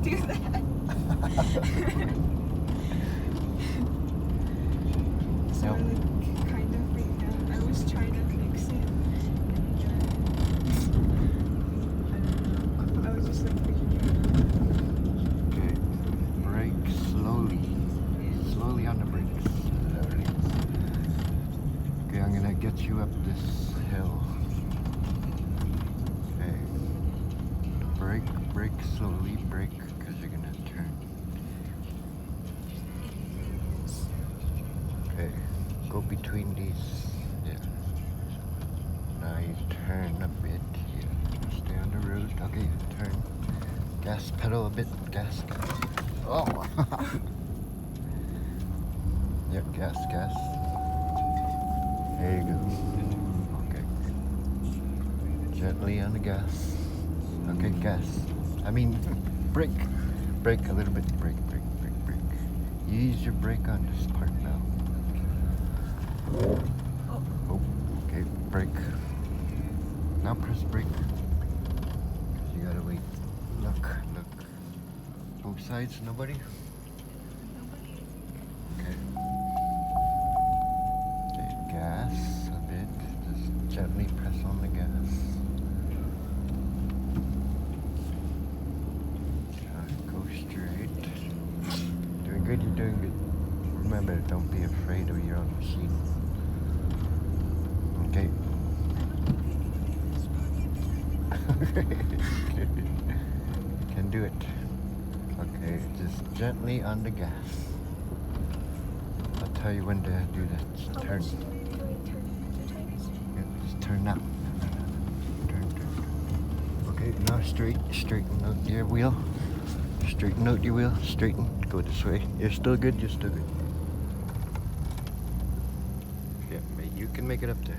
do that. So I Nope. like kind of freaked out. I was trying to fix it, and I was just like freaking out. Okay, brake slowly. Slowly on the brakes. Slowly. Okay, I'm gonna get you up this hill. Okay. Brake slowly, brake, because you're gonna turn. Okay, go between these. Yeah. Now you turn a bit here. Stay on the road. Okay, turn. Gas pedal a bit. Gas. Oh! Yep, gas. There you go. Okay. Gently on the gas. Okay, gas. I mean, brake. Brake a little bit. Brake. Use your brake on this part now. Oh, okay, brake. Now press brake. You gotta wait. Look. Both sides, nobody? Okay. Okay, gas a bit. Just gently press on the gas. Go straight. You're doing good. Remember, don't be afraid of your own machine. Okay. Can do it. Okay, just gently on the gas. I'll tell you when to do that. Just turn. Yeah, just turn now. Turn. Okay, now straighten out your wheel. Straighten out your wheel. Straighten. Go this way. You're still good. Yeah, mate, you can make it up there.